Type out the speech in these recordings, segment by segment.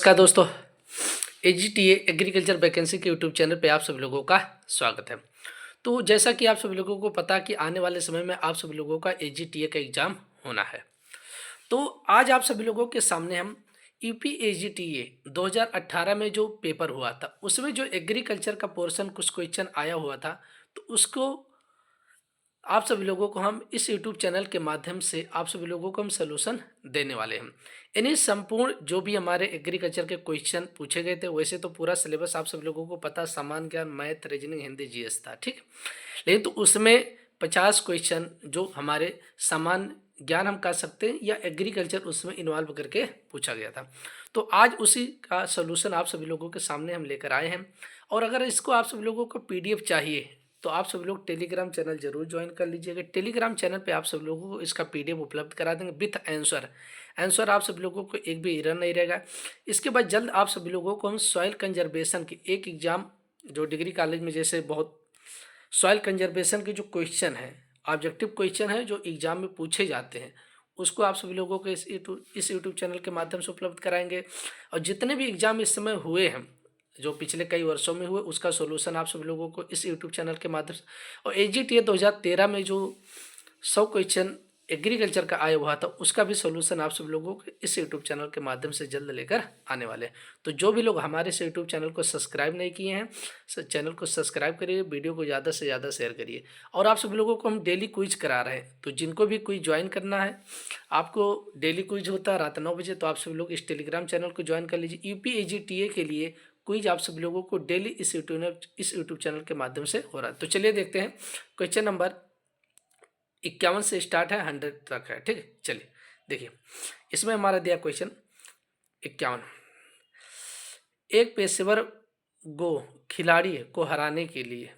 नमस्कार दोस्तों, AGTA agriculture vacancy के यूट्यूब चैनल पे आप सभी लोगों का स्वागत है। तो जैसा कि आप सभी लोगों को पता कि आने वाले समय में आप सभी लोगों का एजीटीए का एग्ज़ाम होना है। तो आज आप सभी लोगों के सामने हम यूपी एजीटीए 2018 में जो पेपर हुआ था, उसमें जो एग्रीकल्चर का पोर्शन कुछ क्वेश्चन आया हुआ था, तो उसको आप सभी लोगों को हम इस यूट्यूब चैनल के माध्यम से आप सभी लोगों को हम सलूशन देने वाले हैं। इन्हीं संपूर्ण जो भी हमारे एग्रीकल्चर के क्वेश्चन पूछे गए थे, वैसे तो पूरा सिलेबस आप सभी लोगों को पता, सामान्य ज्ञान, मैथ, रीजनिंग, हिंदी, जीएस था, ठीक। लेकिन तो उसमें 50 क्वेश्चन जो हमारे सामान्य ज्ञान हम कह सकते हैं या एग्रीकल्चर उसमें इन्वॉल्व करके पूछा गया था। तो आज उसी का सोल्यूशन आप सभी लोगों के सामने हम लेकर आए हैं। और अगर इसको आप सभी लोगों को पीडीएफ चाहिए तो आप सभी लोग टेलीग्राम चैनल जरूर ज्वाइन कर लीजिएगा। टेलीग्राम चैनल पे आप सभी लोगों को इसका पीडीएफ उपलब्ध करा देंगे विथ आंसर। आंसर आप सभी लोगों को एक भी एरर नहीं रहेगा। इसके बाद जल्द आप सभी लोगों को हम सॉइल कंजर्वेशन की एक एग्जाम जो डिग्री कॉलेज में जैसे बहुत सॉइल कंजर्वेशन के जो क्वेश्चन है, ऑब्जेक्टिव क्वेश्चन है जो एग्जाम में पूछे जाते हैं, उसको आप सभी लोगों को इस यूट्यूब चैनल के माध्यम से उपलब्ध कराएंगे। और जितने भी एग्जाम इस समय हुए हैं जो पिछले कई वर्षों में हुए, उसका सॉल्यूशन आप सभी लोगों को इस यूट्यूब चैनल के माध्यम से। और एजीटीए 2013 में जो 100 क्वेश्चन एग्रीकल्चर का आया हुआ था, उसका भी सॉल्यूशन आप सब लोगों को इस यूट्यूब चैनल के माध्यम से जल्द लेकर आने वाले हैं। तो जो भी लोग हमारे इस यूट्यूब चैनल को सब्सक्राइब नहीं किए हैं, चैनल को सब्सक्राइब करिए, वीडियो को ज़्यादा से ज़्यादा शेयर करिए। और आप सभी लोगों को हम डेली क्विज करा रहे हैं, तो जिनको भी क्विज ज्वाइन करना है, आपको डेली क्विज होता है रात 9 बजे, तो आप सभी लोग इस टेलीग्राम चैनल को ज्वाइन कर लीजिए। यूपी एजीटीए के लिए क्विज आप सभी लोगों को डेली इस यूट्यूब चैनल के माध्यम से हो रहा है। तो चलिए देखते हैं। क्वेश्चन नंबर 51 से स्टार्ट है, 100 तक है, ठीक है। चलिए देखिए, इसमें हमारा दिया क्वेश्चन 51। एक पेशेवर गो खिलाड़ी को हराने के लिए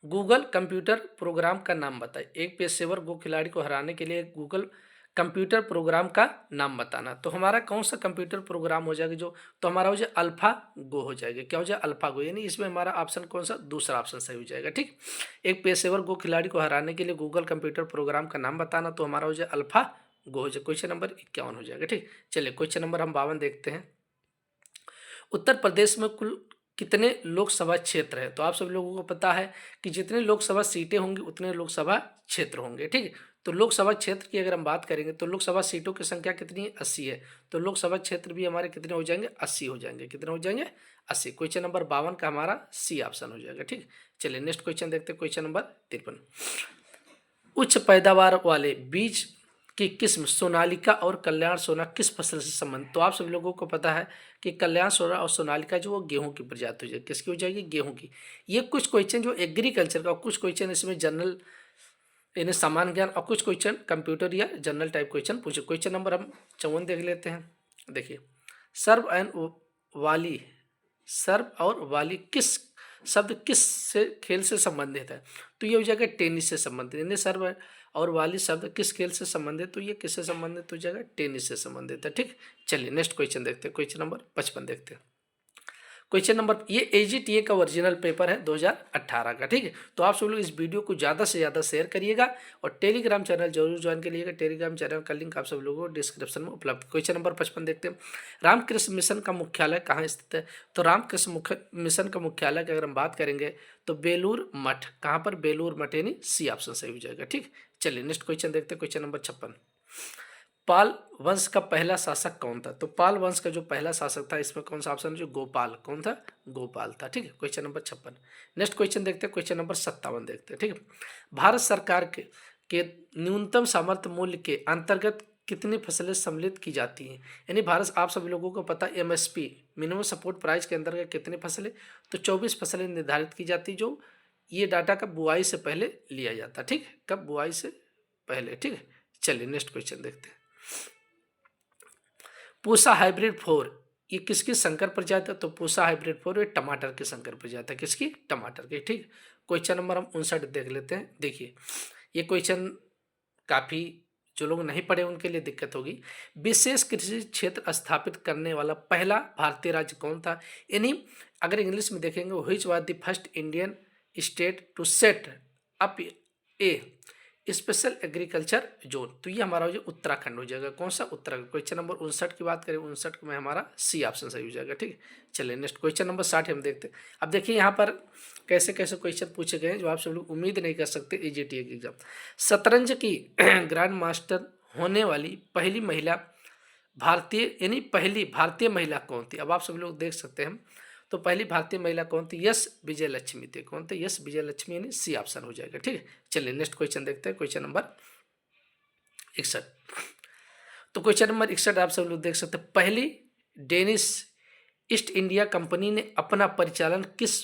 गूगल कंप्यूटर प्रोग्राम का नाम बताए। एक पेशेवर गो खिलाड़ी को हराने के लिए गूगल कंप्यूटर प्रोग्राम का नाम बताना। तो हमारा कौन सा कंप्यूटर प्रोग्राम हो जाएगा जो, तो हमारा हो जाए अल्फा गो हो जाएगा। क्या हो जाए? अल्फा गो। यानी इसमें हमारा ऑप्शन कौन सा? दूसरा ऑप्शन सही हो जाएगा, ठीक। एक पेशेवर गो खिलाड़ी को हराने के लिए गूगल कंप्यूटर प्रोग्राम का नाम बताना, तो हमारा हो जाए अल्फा गो हो जाए। क्वेश्चन नंबर 51 हो जाएगा, ठीक। चलिए क्वेश्चन नंबर हम 52 देखते हैं। उत्तर प्रदेश में कुल कितने लोकसभा क्षेत्र है? तो आप सभी लोगों को पता है कि जितने लोकसभा सीटें होंगी उतने लोकसभा क्षेत्र होंगे, ठीक है। तो लोकसभा क्षेत्र की अगर हम बात करेंगे तो लोकसभा सीटों की संख्या कितनी है? 80 है। तो लोकसभा क्षेत्र भी हमारे कितने हो जाएंगे? 80 हो जाएंगे। कितने हो जाएंगे? 80। क्वेश्चन नंबर 52 का हमारा सी ऑप्शन हो जाएगा, ठीक। चलिए नेक्स्ट क्वेश्चन देखते हैं। Question number 53। उच्च पैदावार वाले बीज की किस्म सोनालिका और कल्याण सोना किस फसल से संबंधित? तो आप सभी लोगों को पता है कि कल्याण सोना और सोनालिका जो वो गेहूं की प्रजाति हो जाएगी। किसकी हो जाएगी? गेहूं की। ये कुछ क्वेश्चन जो एग्रीकल्चर का, कुछ क्वेश्चन इसमें जनरल यानी सामान्य ज्ञान, और कुछ क्वेश्चन कंप्यूटर या जनरल टाइप क्वेश्चन पूछे। क्वेश्चन नंबर हम 54 देख लेते हैं। देखिए, सर्व एंड वाली, सर्व और वाली किस शब्द किस से खेल से संबंधित है? तो ये हो जाएगा टेनिस से संबंधित। यानी सर्व और वाली शब्द किस खेल से संबंधित? तो ये किससे संबंधित हो जाएगा? टेनिस से संबंधित है, ठीक। चलिए नेक्स्ट क्वेश्चन देखते हैं। क्वेश्चन नंबर 55 देखते हैं। क्वेश्चन नंबर, ये एजीटीए का ओरिजिनल पेपर है 2018 का, ठीक है। तो आप सब लोग इस वीडियो को ज़्यादा से ज़्यादा शेयर करिएगा और टेलीग्राम चैनल जरूर ज्वाइन करिएगा। टेलीग्राम चैनल का लिंक आप सब लोगों को डिस्क्रिप्शन में उपलब्ध। क्वेश्चन नंबर 55 देखते हैं। रामकृष्ण मिशन का मुख्यालय कहाँ स्थित है? तो रामकृष्ण मिशन का मुख्यालय की अगर हम बात करेंगे तो बेलूर मठ। कहाँ पर? बेलूर मठ, यानी सी ऑप्शन सही हो जाएगा, ठीक। चलिए नेक्स्ट क्वेश्चन देखते हैं। Question number 56। पाल वंश का पहला शासक कौन था? तो पाल वंश का जो पहला शासक था, इसमें कौन सा ऑप्शन है? जो गोपाल। कौन था? गोपाल था, ठीक है। Question number 56। नेक्स्ट क्वेश्चन देखते हैं। क्वेश्चन नंबर 57 देखते हैं, ठीक है। भारत सरकार के न्यूनतम समर्थन मूल्य के अंतर्गत कितनी फसलें सम्मिलित की जाती हैं? यानी भारत, आप सभी लोगों को पता है एमएसपी मिनिमम सपोर्ट प्राइस के अंतर्गत कितनी फसलें? तो 24 फसलें निर्धारित की जाती, जो ये डाटा कब? बुआई से पहले लिया जाता, ठीक। कब? बुआई से पहले, ठीक है। चलिए नेक्स्ट क्वेश्चन देखते हैं। पूसा हाइब्रिड 4 ये किसकी संकर प्रजाति है? तो पूसा हाइब्रिड 4 ये टमाटर की संकर प्रजाति है। किसकी? टमाटर की, ठीक। क्वेश्चन नंबर हम 59 देख लेते हैं। देखिए, ये क्वेश्चन काफी, जो लोग नहीं पढ़े उनके लिए दिक्कत होगी। विशेष कृषि क्षेत्र स्थापित करने वाला पहला भारतीय राज्य कौन था? यानी अगर इंग्लिश में देखेंगे, which was the first Indian state to set up a special agriculture zone, तो ये हमारा हो जाएगा उत्तराखंड हो जाएगा। कौन सा? उत्तराखंड। क्वेश्चन नंबर 59 की बात करें, 59 में हमारा सी ऑप्शन सही हो जाएगा। ठीक है, चलिए नेक्स्ट क्वेश्चन नंबर 60 हम देखते हैं। अब देखिए यहाँ पर कैसे कैसे क्वेश्चन पूछे गए हैं जो आप सब लोग उम्मीद नहीं कर सकते एजीटीए की एग्जाम। शतरंज की ग्रैंड मास्टर होने वाली पहली महिला भारतीय, यानी पहली भारतीय महिला कौन थी? अब आप सब लोग देख सकते हैं, तो पहली भारतीय महिला कौन थी? यस विजय लक्ष्मी थी। कौन थे? यस विजय लक्ष्मी, यानी सी ऑप्शन हो जाएगा। ठीक है, चलिए नेक्स्ट क्वेश्चन देखते हैं, क्वेश्चन नंबर 61। तो क्वेश्चन नंबर 61 आप सब लोग देख सकते हैं, पहली डेनिश ईस्ट इंडिया कंपनी ने अपना परिचालन किस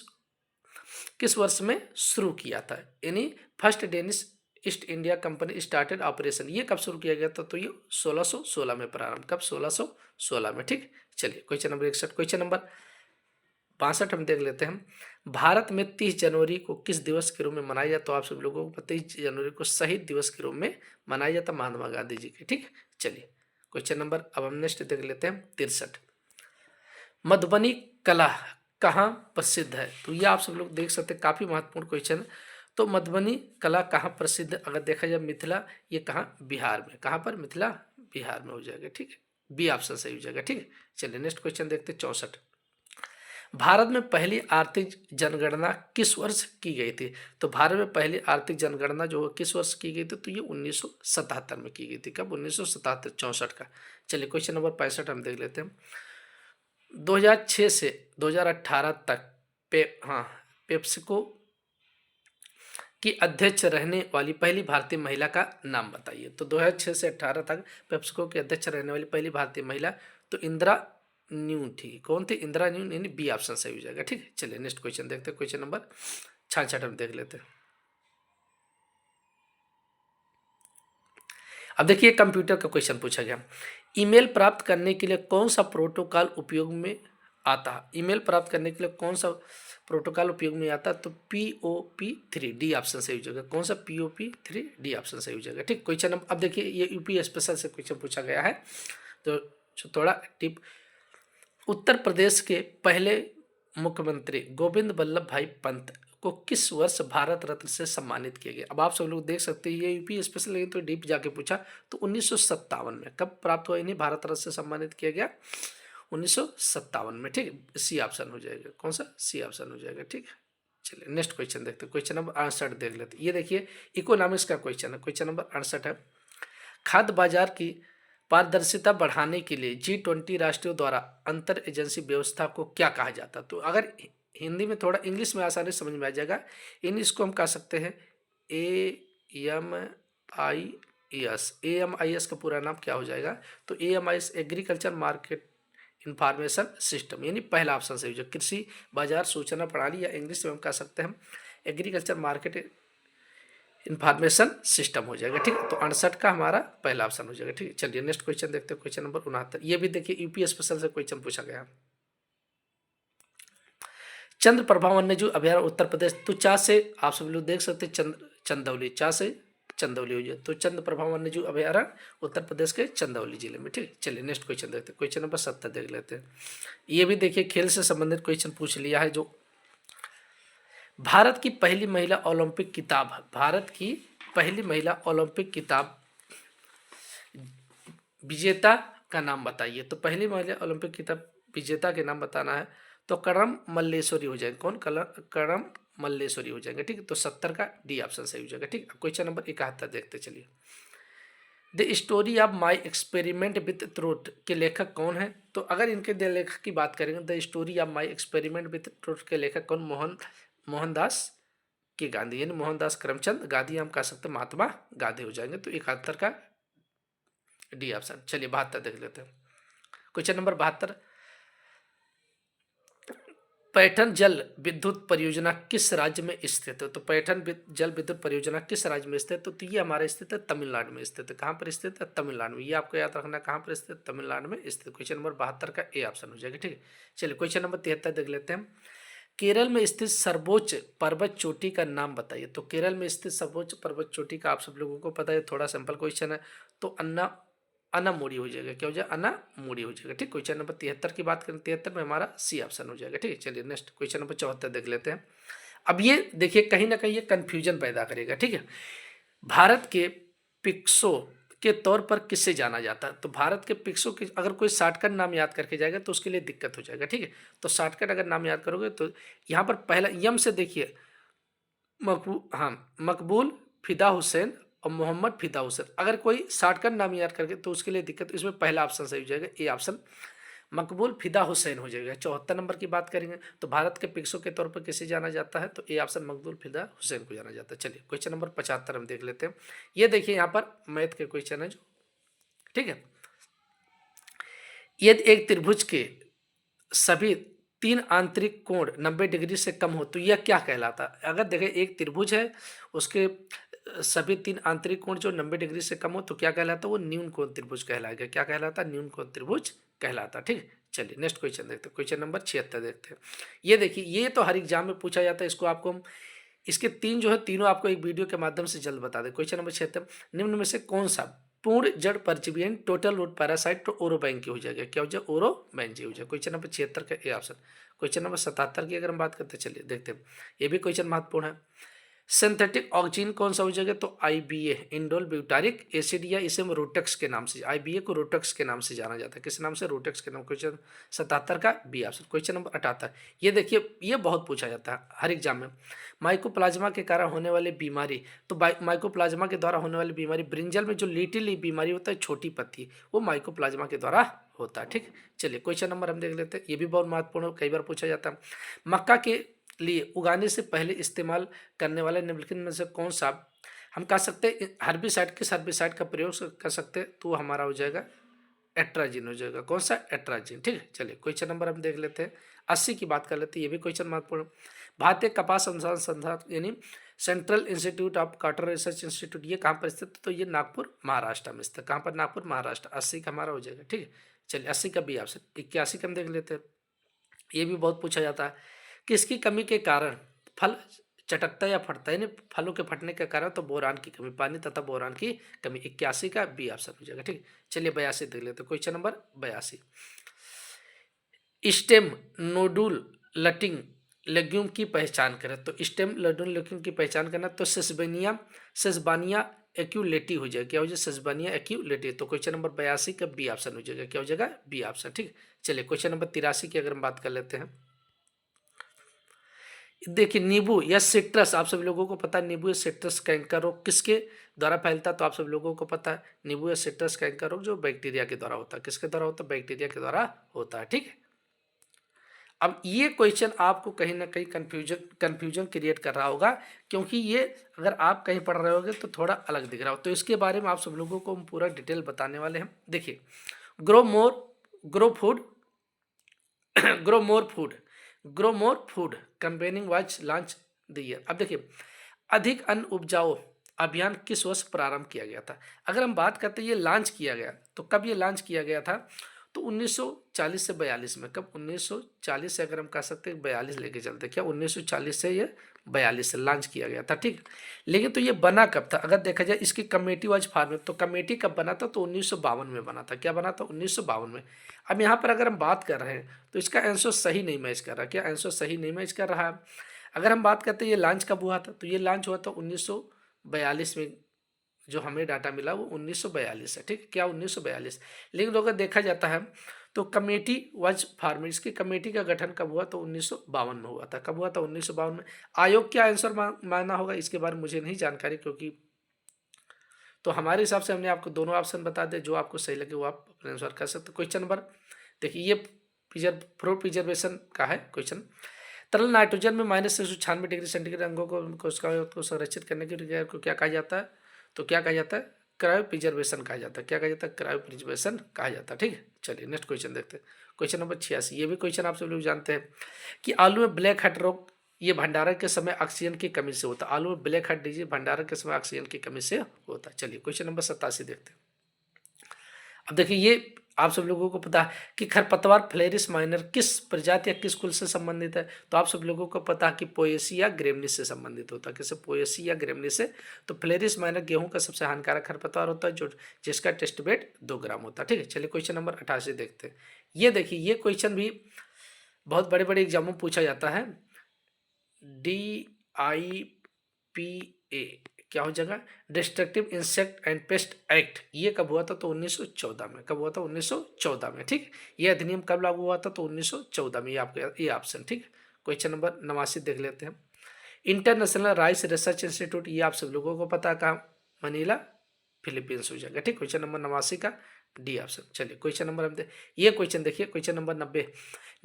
किस वर्ष में शुरू किया था? यानी first Danish east India company started operation, ये कब शुरू किया गया था? तो ये 1616 में प्रारंभ। कब? 1616 में। ठीक, चलिए क्वेश्चन नंबर 61। क्वेश्चन नंबर 62 हम देख लेते हैं, भारत में 30 जनवरी को किस दिवस के रूप में मनाया जाता? तो आप सब लोगों को 23 जनवरी को शहीद दिवस के रूप में मनाया जाता महात्मा गांधी जी के। ठीक, चलिए क्वेश्चन नंबर अब हम नेक्स्ट देख लेते हैं 63। मधुबनी कला कहाँ प्रसिद्ध है? तो ये आप सब लोग देख सकते हैं, काफी महत्वपूर्ण क्वेश्चन है। तो मधुबनी कला कहाँ प्रसिद्ध, अगर देखा जाए मिथिला, ये कहाँ? बिहार में। कहाँ पर? मिथिला बिहार में हो जाएगा। ठीक है, बी ऑप्शन सही हो जाएगा। ठीक है, चलिए नेक्स्ट क्वेश्चन देखते हैं 64। भारत में पहली आर्थिक जनगणना किस वर्ष की गई थी? तो भारत में पहली आर्थिक जनगणना जो किस वर्ष की गई थी? तो ये 1977 में की गई थी। कब? 1977, 64 का। चलिए क्वेश्चन नंबर 65 हम देख लेते हैं, 2006 से 2018 तक पेप्सिको की अध्यक्ष रहने वाली पहली भारतीय महिला का नाम बताइए। तो 2006 से 18 तक पेप्सिको की अध्यक्ष रहने वाली पहली भारतीय महिला तो इंदिरा न्यून थी। कौन थी? इंदिरा न्यून, यानी बी ऑप्शन सही हो जाएगा। ठीक है, चलिए नेक्स्ट क्वेश्चन देखते हैं, क्वेश्चन नंबर 66 हम देख लेते हैं। अब देखिए कंप्यूटर का क्वेश्चन पूछा गया, ईमेल प्राप्त करने के लिए कौन सा प्रोटोकॉल उपयोग में आता है? ईमेल प्राप्त करने के लिए कौन सा प्रोटोकॉल उपयोग में आता है? तो POP3, डी ऑप्शन सही हो जाएगा। कौन सा? POP3, डी ऑप्शन सही हो जाएगा। ठीक, क्वेश्चन अब देखिए ये यूपी स्पेशल से क्वेश्चन पूछा गया है, तो थोड़ा टिप, उत्तर प्रदेश के पहले मुख्यमंत्री गोविंद वल्लभ भाई पंत को किस वर्ष भारत रत्न से सम्मानित किया गया? अब आप सब लोग देख सकते हैं, ये यूपी स्पेशल, लेकिन तो डीप जाके पूछा, तो 1957 में। कब प्राप्त हुआ इन्हें भारत रत्न से सम्मानित किया गया? 1957 में। ठीक है, सी ऑप्शन हो जाएगा। कौन सा? सी ऑप्शन हो जाएगा। ठीक है, चलिए नेक्स्ट क्वेश्चन देखते हैं, क्वेश्चन नंबर 68 देख लेते हैं। ये देखिए इकोनॉमिक्स का क्वेश्चन है, क्वेश्चन नंबर 68 है, खाद्य बाजार की पारदर्शिता बढ़ाने के लिए G20 राष्ट्रों द्वारा अंतर एजेंसी व्यवस्था को क्या कहा जाता? तो अगर हिंदी में थोड़ा इंग्लिश में आसानी समझ में आ जाएगा, इन इसको हम कह सकते हैं AMIS का पूरा नाम क्या हो जाएगा? तो AMIS agriculture market information system, यानी पहला ऑप्शन सही हो जाएगा, कृषि बाजार सूचना प्रणाली, या इंग्लिश में हम कह सकते हैं एग्रीकल्चर मार्केट इंफॉर्मेशन सिस्टम हो जाएगा। ठीक है, तो 68 का हमारा पहला ऑप्शन हो जाएगा। ठीक है, चलिए नेक्स्ट क्वेश्चन देखते हैं, क्वेश्चन नंबर 69। ये भी देखिए यूपी स्पेशल से क्वेश्चन पूछा गया, चंद्र प्रभा वन्यजीव अभयारण्य उत्तर प्रदेश, तो चा से आप सब लोग देख सकते हैं चंदौली, चा से चंदौली हो जाए, तो चंद्र प्रभा वन्यजीव अभयारण्य उत्तर प्रदेश के चंदौली जिले में। ठीक है, चलिए नेक्स्ट क्वेश्चन देखते हैं, क्वेश्चन नंबर 70 देख लेते हैं। ये भी देखिए खेल से संबंधित क्वेश्चन पूछ लिया है, जो भारत की पहली महिला ओलंपिक किताब, भारत की पहली महिला ओलंपिक किताब विजेता का नाम बताइए। तो पहली महिला ओलंपिक किताब विजेता के नाम बताना है, तो करम मल्लेश्वरी हो जाएंगे। कौन? करम मल्लेश्वरी हो जाएंगे। ठीक है, तो 70 का डी ऑप्शन सही हो जाएगा। ठीक, क्वेश्चन नंबर 71 देखते चलिए, the story of my experiment with truth के लेखक कौन है? तो अगर इनके लेखक की बात करेंगे, the story of my experiment with truth के लेखक कौन? मोहनदास के गांधी, यानी मोहनदास करमचंद गांधी, हम कह सकते हैं महात्मा गांधी हो जाएंगे। तो 71 का डी ऑप्शन। चलिए 72 देख लेते हैं, क्वेश्चन नंबर 72, पैठन जल विद्युत परियोजना किस राज्य में स्थित है? तो पैठन जल विद्युत परियोजना किस राज्य में स्थित है? तो ये हमारे स्थित है तमिलनाडु में स्थित है। कहाँ पर स्थित है? तमिलनाडु में। ये आपको याद रखना, कहाँ पर स्थित? तमिलनाडु में स्थित। क्वेश्चन नंबर 72 का ए ऑप्शन हो जाएगा। ठीक है, चलिए क्वेश्चन नंबर 73 देख लेते हैं, केरल में स्थित सर्वोच्च पर्वत चोटी का नाम बताइए। तो केरल में स्थित सर्वोच्च पर्वत चोटी का आप सब लोगों को पता है, थोड़ा सिंपल क्वेश्चन है, तो अनामुड़ी हो जाएगा। क्या हो जाएगा? अनामुड़ी हो जाएगा। ठीक, क्वेश्चन नंबर 73 की बात करें, 73 में हमारा सी ऑप्शन हो जाएगा। ठीक है, चलिए नेक्स्ट क्वेश्चन नंबर 74 देख लेते हैं। अब ये देखिए कहीं ना कहीं ये कंफ्यूजन पैदा करेगा। ठीक है, भारत के पिक्सो के तौर पर किससे जाना जाता है? तो भारत के पिक्सो के अगर कोई शॉर्टकट नाम याद करके जाएगा तो उसके लिए दिक्कत हो जाएगा, ठीक है। तो शॉर्टकट अगर नाम याद करोगे तो यहाँ पर पहला यम से देखिए, मकबूल फिदा हुसैन और मोहम्मद फिदा हुसैन। अगर कोई शॉर्टकट नाम याद करके तो उसके लिए दिक्कत, इसमें पहला ऑप्शन सही हो जाएगा, ए ऑप्शन मकबूल फिदा हुसैन हो जाएगा। 74 नंबर की बात करेंगे तो भारत के पिक्सो के तौर पर किसे जाना जाता है? तो ए ऑप्शन मकबूल फिदा हुसैन को जाना जाता है। चलिए क्वेश्चन नंबर 75 हम देख लेते हैं। ये देखिए यहाँ पर मैथ के क्वेश्चन है जो, ठीक है। यदि एक त्रिभुज के सभी 3 आंतरिक कोण 90 डिग्री से कम हो तो यह क्या कहलाता है? अगर देखें एक त्रिभुज है, उसके सभी 3 आंतरिक कोण जो 90 डिग्री से कम हो तो क्या कहलाता है? वो न्यून कोण त्रिभुज कहलाएगा। क्या कहलाता है? न्यून कोण त्रिभुज कहलाता। ठीक है, चलिए नेक्स्ट क्वेश्चन देखते हैं। क्वेश्चन नंबर 76 देखते हैं। ये देखिए, ये तो हर एग्जाम में पूछा जाता है। इसको आपको हम इसके 3 जो है तीनों आपको एक वीडियो के माध्यम से जल्द बता दें। क्वेश्चन नंबर 76, निम्न में से कौन सा पूर्ण जड़ परजीवी टोटल रूट पैरासाइट तो ओरोबैंकी हो जाएगा? क्या हो जाएगा? ओरोबैंकी हो जाएगा। क्वेश्चन नंबर 76 का ए ऑप्शन। क्वेश्चन नंबर 77 की अगर हम बात करते हैं, चलिए देखते हैं। ये भी क्वेश्चन महत्वपूर्ण है। सिंथेटिक ऑक्सीजन कौन सा हो जाएगा? तो आईबीए, इंडोल ब्यूटारिक एसिड, या इसे हम रोटेक्स के नाम से, आईबीए को रोटेक्स के नाम से जाना जाता है। किस नाम से? रोटेक्स के नाम। क्वेश्चन 77 का बी ऑप्शन। क्वेश्चन नंबर 78, ये देखिए, ये बहुत पूछा जाता है हर एग्जाम में। माइकोप्लाज्मा के कारण होने वाली बीमारी, तो माइकोप्लाज्मा के द्वारा होने वाली बीमारी, ब्रिंजल में जो लिटिल बीमारी होता है, छोटी पत्ती, वो माइकोप्लाज्मा के द्वारा होता है। ठीक, चलिए क्वेश्चन नंबर हम देख लेते हैं। ये भी बहुत महत्वपूर्ण है, कई बार पूछा जाता है। मक्का के लिए उगाने से पहले इस्तेमाल करने वाले निम्नलिखित में से कौन सा हम कह सकते हैं हर्बिसाइड, किस हर्बिसाइड का प्रयोग कर सकते हैं? तो हमारा हो जाएगा एट्राजिन हो जाएगा। कौन सा? एट्राजिन। ठीक है, चलिए क्वेश्चन नंबर हम देख लेते हैं। 80 की बात कर लेते हैं। ये भी क्वेश्चन महत्वपूर्ण। भारतीय कपास अनुसंधान संस्थान यानी central institute of cotton research institute, ये कहाँ पर स्थित है? तो ये नागपुर महाराष्ट्र में स्थित। कहाँ पर? नागपुर महाराष्ट्र। 80 का हमारा हो जाएगा। ठीक है, चलिए 80 का बी ऑप्शन। 81 का हम देख लेते हैं। ये भी बहुत पूछा जाता है। किसकी कमी के कारण फल चटकता या फटता है? यानी फलों के फटने के कारण तो बोरान की कमी, पानी तथा बोरान की कमी। 81 का बी ऑप्शन हो जाएगा। ठीक, चलिए 82 देख लेते हैं। Question number 82, stem nodule लटिंग legume की पहचान करें। तो स्टेम नोडुल लेग्यूम की पहचान करना तो सेसबानिया एक्यूलेटी हो जाएगा। क्या हो जाएगा? सेसबानिया एक्यूलेटी। तो क्वेश्चन नंबर 82 का बी ऑप्शन हो जाएगा। क्या हो जाएगा? B option. ठीक, चलिए क्वेश्चन नंबर 83 की अगर हम बात कर लेते हैं। देखिए, नींबू या सिट्रस, आप सभी लोगों को पता है नींबू या सिट्रस कैंकर रोग किसके द्वारा फैलता है? तो आप सभी लोगों को पता है नींबू या सिट्रस कैंकर रोग जो बैक्टीरिया के द्वारा होता है। किसके द्वारा होता है? बैक्टीरिया के द्वारा होता है। ठीक है, अब ये क्वेश्चन आपको कहीं ना कहीं कंफ्यूजन क्रिएट कर रहा होगा, क्योंकि ये अगर आप कहीं पढ़ रहे होगे तो थोड़ा अलग दिख रहा हो। तो इसके बारे में आप सब लोगों को हम पूरा डिटेल बताने वाले हैं। देखिए, grow more grow food grow more food grow more food campaigning watch launch the year. अब देखिए, अधिक अन्न उपजाओ अभियान किस वर्ष प्रारंभ किया गया था? अगर हम बात करते हैं ये लॉन्च किया गया, तो कब ये लॉन्च किया गया था? तो 1940 से 42 में। कब? 1940 से, अगर हम कह सकते हैं 42 लेके चलते, क्या 1940 से ये 42 से लॉन्च किया गया था। ठीक, लेकिन तो ये बना कब था? अगर देखा जाए इसकी कमेटी वाज फॉर्म, तो कमेटी कब बना था? तो 1952 में बना था। क्या बना था? 1952 में। अब यहाँ पर अगर हम बात कर रहे हैं तो इसका आंसर सही नहीं मैच कर रहा। क्या आंसर सही नहीं मैच कर रहा है? अगर हम बात करते हैं ये लॉन्च कब हुआ था, तो ये लॉन्च हुआ था 1942 में। जो हमें डाटा मिला वो 1942 है। ठीक, क्या 1942? लेकिन अगर देखा जाता है तो कमेटी वाज फॉर्म, इसकी कमेटी का गठन कब हुआ? तो 1952 में हुआ था। कब हुआ था? 1952 में। आयोग क्या आंसर माना होगा इसके बारे में मुझे नहीं जानकारी, क्योंकि तो हमारे हिसाब से हमने आपको दोनों ऑप्शन बता दे, जो आपको सही लगे वो आप अपने आंसर कर सकते। क्वेश्चन नंबर देखिए, ये फ्रूट प्रिजर्वेशन का है क्वेश्चन। तरल नाइट्रोजन में -196 डिग्री सेंटीग्रेड अंगों को कोशिकाओं को संरक्षित करने की प्रक्रिया को क्या कहा जाता है? तो क्या कहा जाता है? क्रायो प्रिजर्वेशन कहा जाता है। क्या कहा जाता है? क्रायो प्रिजर्वेशन कहा जाता है। ठीक है, चलिए नेक्स्ट क्वेश्चन देखते हैं। क्वेश्चन नंबर 86, ये भी क्वेश्चन आप सब लोग जानते हैं कि आलू में ब्लैक हेड रोग ये भंडारण के समय ऑक्सीजन की कमी से होता है। आलू में ब्लैक हेड डिजीज भंडारण के समय ऑक्सीजन की कमी से होता है। चलिए क्वेश्चन नंबर 87 देखते हैं। अब देखिए, ये आप सब लोगों को पता है कि खरपतवार फ्लेरिस माइनर किस प्रजाति या किस कुल से संबंधित है? तो आप सब लोगों को पता है कि पोएसी या ग्रेमनिस से संबंधित होता है। किसे? पोएसी या ग्रेमनिस से। तो फ्लेरिस माइनर गेहूं का सबसे हानिकारक खरपतवार होता है, जो जिसका टेस्ट वेट 2 ग्राम होता है। ठीक है, चलिए क्वेश्चन नंबर 88 देखते हैं। ये देखिए, ये क्वेश्चन भी बहुत बड़े बड़े एग्जामों में पूछा जाता है। DIPA क्या हो जाएगा, destructive insect and paste act, ये कब हुआ था, तो 1914 में। कब हुआ था, 1914 में, ठीक। ये अधिनियम कब लागू हुआ था, तो 1914 में। ये आपका ये ऑप्शन, ठीक। क्वेश्चन नंबर 89 देख लेते हैं। इंटरनेशनल राइस रिसर्च इंस्टीट्यूट, ये आप सब लोगों को पता है कहाँ, मनीला, फिलीपींस हो जाएगा, ठीक। क्वेश्चन नंबर 89 का डी ऑप्शन। चलिए क्वेश्चन नंबर हम ये क्वेश्चन देखिए, क्वेश्चन नंबर 90,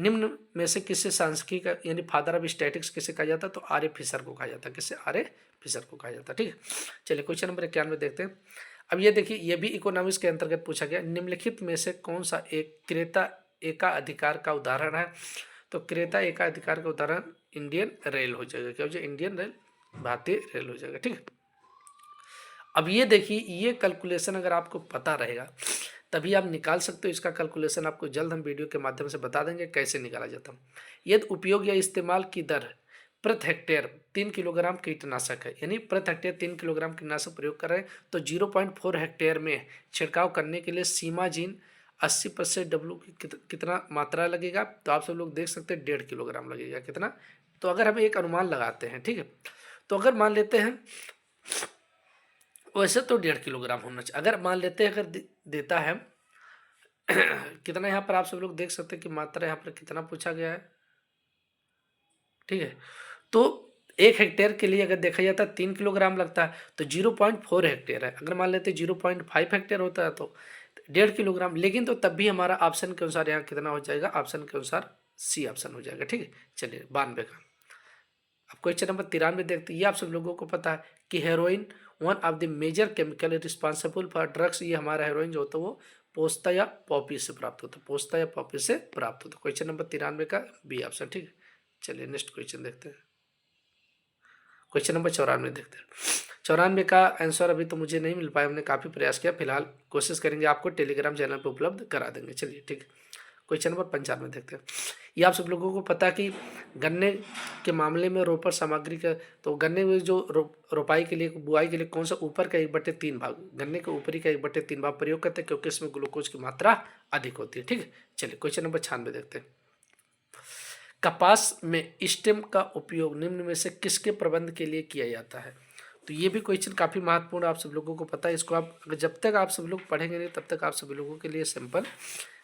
निम्न में से किसे सांख्यिकी का यानी फादर ऑफ स्टैटिक्स किसे कहा जाता है, तो आर्य फिशर को कहा जाता है। किसे, आर्य फिशर को कहा जाता है, ठीक है। चलिए क्वेश्चन नंबर 91 देखते हैं। अब ये देखिए, ये भी इकोनॉमिक्स के अंतर्गत पूछा गया, निम्नलिखित में से कौन सा एक क्रेता एकाधिकार का उदाहरण है, तो क्रेता एकाधिकार का उदाहरण इंडियन रेल हो जाएगा। क्या हो जाएगा, इंडियन रेल, भारतीय रेल हो जाएगा, ठीक है। अब ये देखिए, ये कैलकुलेशन अगर आपको पता रहेगा तभी आप निकाल सकते हो। इसका कैलकुलेशन आपको जल्द हम वीडियो के माध्यम से बता देंगे कैसे निकाला जाता है। यदि उपयोग या इस्तेमाल की दर प्रति हेक्टेयर 3 किलोग्राम कीटनाशक है, यानी प्रति हेक्टेयर 3 किलोग्राम कीटनाशक प्रयोग कर रहे हैं, तो 0.4 हेक्टेयर में छिड़काव करने के लिए सीमा जीन 80% डब्लू की कितना मात्रा लगेगा, तो आप सब लोग देख सकते हैं 1.5 किलोग्राम लगेगा। कितना, तो अगर हम एक अनुमान लगाते हैं, ठीक है, तो अगर मान लेते हैं वैसे तो 1.5 किलोग्राम होना चाहिए। अगर मान लेते हैं अगर देता है कितना, यहाँ पर आप सब लोग देख सकते हैं कि मात्रा यहाँ पर कितना पूछा गया है, ठीक है। तो 1 हेक्टेयर के लिए अगर देखा जाता है 3 किलोग्राम लगता है, तो 0.4 हेक्टेयर है। अगर मान लेते 0.5 हेक्टेयर होता है तो 1.5 किलोग्राम, लेकिन तो तब भी हमारा ऑप्शन के अनुसार यहाँ कितना हो जाएगा, ऑप्शन के अनुसार सी ऑप्शन हो जाएगा, ठीक है। चलिए 92 का। अब क्वेश्चन नंबर 93 देखते हैं। ये आप सब लोगों को पता है कि heroin one of the major chemical responsible for drugs, ये हमारा हेरोइन जो होता है वो पोस्ता या पॉपी से प्राप्त होता है, पोस्ता या पॉपी से प्राप्त होता है। क्वेश्चन नंबर 93 का बी ऑप्शन, ठीक है। चलिए नेक्स्ट क्वेश्चन देखते हैं। क्वेश्चन नंबर 94 देखते हैं। 94 का आंसर अभी तो मुझे नहीं मिल पाया, हमने काफ़ी प्रयास किया, फिलहाल कोशिश करेंगे आपको टेलीग्राम चैनल पर उपलब्ध करा देंगे। चलिए ठीक है। क्वेश्चन नंबर 95 देखते हैं। ये आप सब लोगों को पता कि गन्ने के मामले में रोपण सामग्री का, तो गन्ने में जो रोपाई के लिए, बुआई के लिए कौन सा ऊपर का 1/3 भाग, गन्ने के ऊपरी का 1/3 भाग प्रयोग करते हैं, क्योंकि इसमें ग्लूकोज की मात्रा अधिक होती है, ठीक है। चलिए क्वेश्चन नंबर 96 देखते हैं। कपास में स्टेम का उपयोग निम्न में से किसके प्रबंध के लिए किया जाता है, तो ये भी क्वेश्चन काफ़ी महत्वपूर्ण, आप सब लोगों को पता है। इसको आप जब तक आप सब लोग पढ़ेंगे नहीं तब तक आप सब लोगों के लिए सिंपल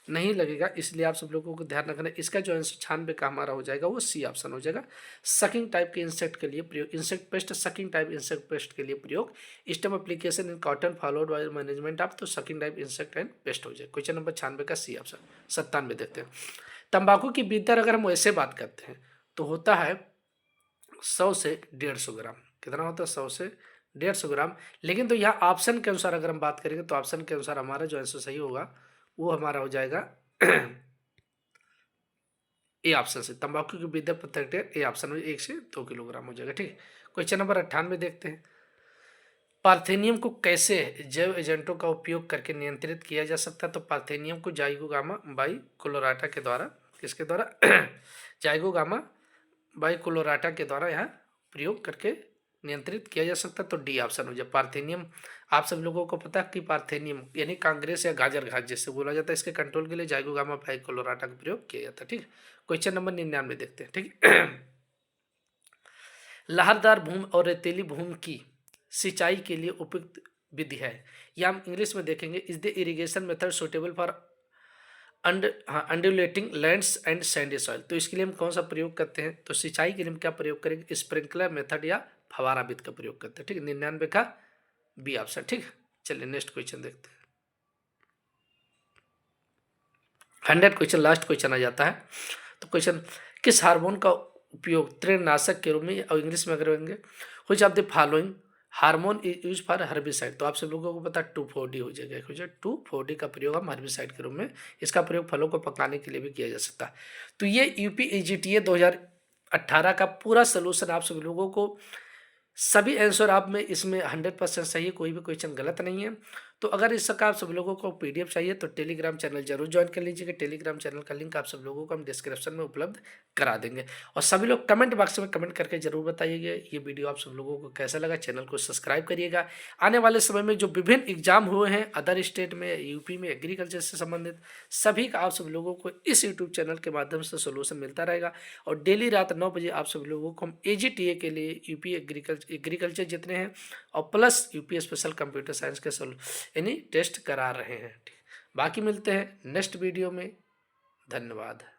नहीं लगेगा, इसलिए आप सब लोगों को ध्यान रखना है। इसका जो आंसर 96 का हमारा हो जाएगा वो सी ऑप्शन हो जाएगा। सकिंग टाइप के इंसेक्ट के लिए प्रयोग, insect pest, sucking type insect pest के लिए प्रयोग, stem application in cotton followed by management of, तो sucking type insect and pest हो जाए। क्वेश्चन नंबर 96 का सी ऑप्शन। 97 देखते हैं। तंबाकू की वृद्धि दर अगर हम वैसे बात करते हैं तो होता है 100 से 150 ग्राम। कितना होता है, 100 से 150 ग्राम। लेकिन तो यहाँ ऑप्शन के अनुसार अगर हम बात करेंगे तो ऑप्शन के अनुसार हमारा जो आंसर सही होगा वो हमारा हो जाएगा ए ऑप्शन से। तंबाकू की वृद्धि प्रति हेक्टेयर ए ऑप्शन में 1 से 2 किलोग्राम हो जाएगा, ठीक है। क्वेश्चन नंबर 98 देखते हैं। पार्थेनियम को कैसे जैव एजेंटों का उपयोग करके नियंत्रित किया जा सकता है, तो पार्थेनियम को जाइगोगामा बाई कोलोराटा के द्वारा, किसके द्वारा जाइगोगामा बाई कोलोराटा के द्वारा यहाँ प्रयोग करके नियंत्रित किया जा सकता है, तो डी ऑप्शन हो जाए। पार्थेनियम आप सब लोगों को पता है कि पार्थेनियम यानी कांग्रेस या गाजर घास जिससे बोला जाता है, इसके कंट्रोल के लिए जाइगोगामा बाई कोलोराटा का प्रयोग किया जाता है, ठीक है। क्वेश्चन नंबर 99 देखते हैं, ठीक है। लहरदार भूमि और रेतीली भूमि की सिंचाई के लिए उपयुक्त विधि है, या हम इंग्लिश में देखेंगे, is the irrigation method suitable for undulating lands and Sandy soil, तो इसके लिए हम कौन सा प्रयोग करते हैं, तो सिंचाई के लिए हम क्या प्रयोग करेंगे, स्प्रिंकलर मेथड या फवारा विधि का प्रयोग करते हैं, ठीक है। 99 का बी ऑप्शन, ठीक है। चलिए नेक्स्ट क्वेश्चन देखते हैं। 100 क्वेश्चन लास्ट क्वेश्चन आ जाता है। तो क्वेश्चन, किस हार्मोन का उपयोग तृणनाशक के रूप में, और इंग्लिश में अगर होंगे, which of the following hormone is use for herbicide, तो आप सब लोगों को पता 2,4-D हो जाएगा। 2,4-D का प्रयोग हम हर्बिसाइड के रूप में, इसका प्रयोग फलों को पकाने के लिए भी किया जा सकता है। तो ये UPEGTA 2018 का पूरा सोल्यूशन आप सब लोगों को, सभी आंसर आप में इसमें 100% सही है, कोई भी क्वेश्चन गलत नहीं है। तो अगर इस सबका आप सब लोगों को PDF चाहिए तो टेलीग्राम चैनल जरूर ज्वाइन कर लीजिएगा। टेलीग्राम चैनल का लिंक आप सब लोगों को हम डिस्क्रिप्शन में उपलब्ध करा देंगे। और सभी लोग कमेंट बॉक्स में कमेंट करके जरूर बताइएगा ये वीडियो आप सब लोगों को कैसा लगा। चैनल को सब्सक्राइब करिएगा। आने वाले समय में जो विभिन्न एग्जाम हुए हैं अदर स्टेट में, यूपी में, एग्रीकल्चर से संबंधित सभी का आप सब लोगों को इस यूट्यूब चैनल के माध्यम से सोल्यूशन मिलता रहेगा। और डेली रात 9 बजे आप सब लोगों को हम AGTA के लिए यूपी एग्रीकल्चर जितने हैं और plus UP special computer science के यानी टेस्ट करा रहे हैं। बाकी मिलते हैं नेक्स्ट वीडियो में। धन्यवाद।